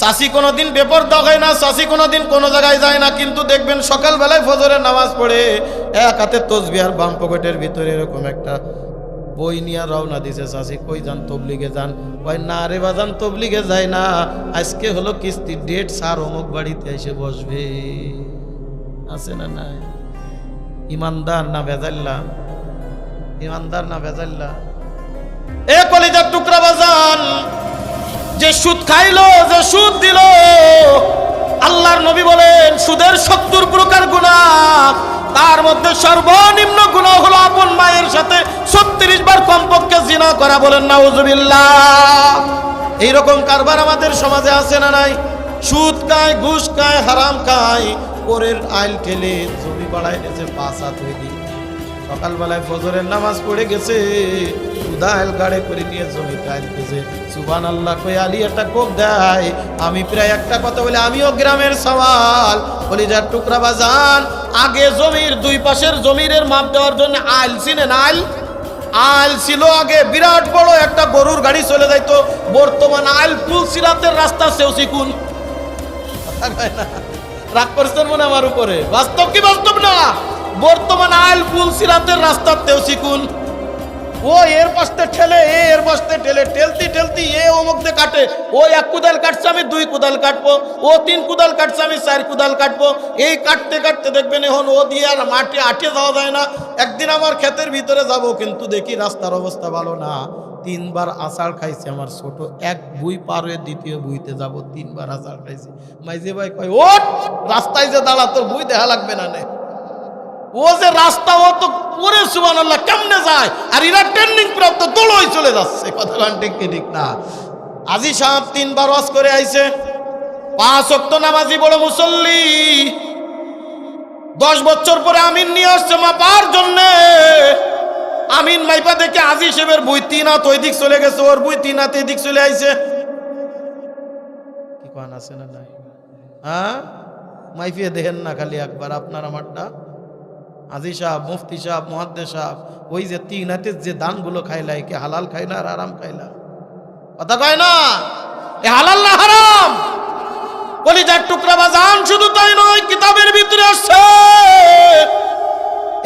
চাষি কোনোদিন বেপরদা হয় না, চাষি কোনোদিন কোনো জায়গায় যায় না, কিন্তু দেখবেন সকালবেলায় ফজরের নামাজ পড়ে এক হাতে তসবিহ আর বাম পকেটের ভিতরে এরকম একটা বই নিয়ে রওনা দিছে। চাষি কই যান? তবলিগে যান। কয় না রে বাজান, তবলিগে যায় না, আজকে হলো কিস্তির ডেট, স্যার অমুক বাড়িতে এসে বসবে। আছে না নাই? ইমানদার না ভেজাল্লা? ইমানদার না ভেজাল্লা? এ কলিজার টুকরা বাজান, যে সুদ খাইলো, যে সুদ দিল, আল্লাহর নবী বলেন সুদের 70 প্রকার গুনাহ, তার মধ্যে সর্বনিম্ন গুনাহ হলো আপন মায়ের সাথে 36 বার কমপক্ষে জিনা করা। বলেন নাউজুবিল্লাহ। এইরকম কারবার আমাদের সমাজে আছে না নাই? সুদ খায়, ঘুষ খায়, হারাম খায়, পরের আইল ঠেলে জমি বাড়ায় গেছে 5 হাত হয়ে দিয়ে। সকালবেলায় ফজরের নামাজ পড়ে গেছে, উদাইল গাড়ে করে নিয়ে জমিতে আইলতেছে। সুবহানাল্লাহ কই আলী একটা কোপ দেয়। আমি প্রায় একটা কথা বলি, আমিও গ্রামের সওয়াল। কলিজার টুকরা বাজান, আগে জমির দুই পাশের জমির মাপ দেওয়ার জন্য আইল ছিলেন, আইল ছিল আগে, বিরাট বড় একটা গরুর গাড়ি চলে যাইতো। বর্তমান আইল ফুলসিরাতের রাস্তা সেও শিখুন। রাগ করছেন মনে আমার উপরে? বাস্তব কি বাস্তব না? বর্তমান আইল ফুলসিরাতের রাস্তাতেও শিখুন। ও এর পাশে ঠেলে, এর পাশে ঠেলে, ঠেলতি ঠেলতি এ অমুকতে কাটে। ও 1 কুদাল কাটছে, আমি 2 কুদাল কাটবো। ও 3 কুদাল কাটছে, আমি 4 কুদাল কাটবো। এই কাটতে কাটতে দেখবেন এখন ও দিয়ে আর মাটি আটে যাওয়া যায় না। একদিন আমার ক্ষেতের ভিতরে যাব, কিন্তু দেখি রাস্তার অবস্থা ভালো না। 3 বার আষাঢ় খাইছে আমার ছোট, এক বুই পার হয়ে দ্বিতীয় বুইতে যাব, 3 বার আষাঢ় খাইছে। মাইজে ভাই কয় ওঠ, রাস্তায় যে দাঁড়া, তোর বুই দেখা লাগবে না। ও যে রাস্তা, ও তো পরে সুবহানাল্লাহ কেমনে যায়, আর এরা ট্রেনিং প্রাপ্ত দৌড়ই চলে যাচ্ছে। কথা ঠিক কি ঠিক না? আজি সাহেব 3 বার ওয়াজ করে আইছে, 5 ওয়াক্ত নামাজি, বড় মুসল্লি। 10 বছর পরে আমিন নিয়ে আসছে মাপার জন্য। আমিন মাইপা দেখে আজি সাহেবের বই 3 হাত ওই দিক চলে গেছে, ওর বই 3 হাত এই দিক চলে আইছে। কি কোন আছে না নাই? হ্যাঁ, মাইফিয়ে দেখেন না খালি একবার আপনার আমারটা। আজি সাহেব, মুফতি সাহেব, মুহাদ্দিস সাহেব, ওই যে 3 হাতের যে দানগুলো খাইলা, কি হালাল খাইলা আর হারাম খাইলা? কথা কয় না, এ হালাল না হারাম? কলিজার টুকরা বাজান, শুধু তাই নয়, কিতাবের ভিতরে আসছে।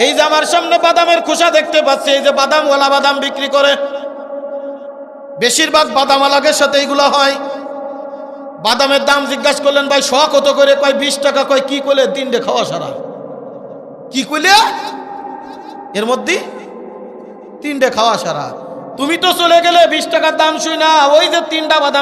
এই যে আমার সামনে বাদামের খোসা দেখতে পাচ্ছি, এই যে বাদামওয়ালা বাদাম বিক্রি করে, বেশিরভাগ বাদামওয়ালাদের সাথে এইগুলো হয়। বাদামের দাম জিজ্ঞাসা করলেন, ভাই শ কত করে? কয় 20 টাকা। কয় কি করলে? 3টে খাওয়া সারা। কি কইলে? এর মধ্যে 3টে খাওয়া সারা। তুমি তো চলে গেলে 20 টাকার দাম শুই না, ওই যে 3টা বাদাম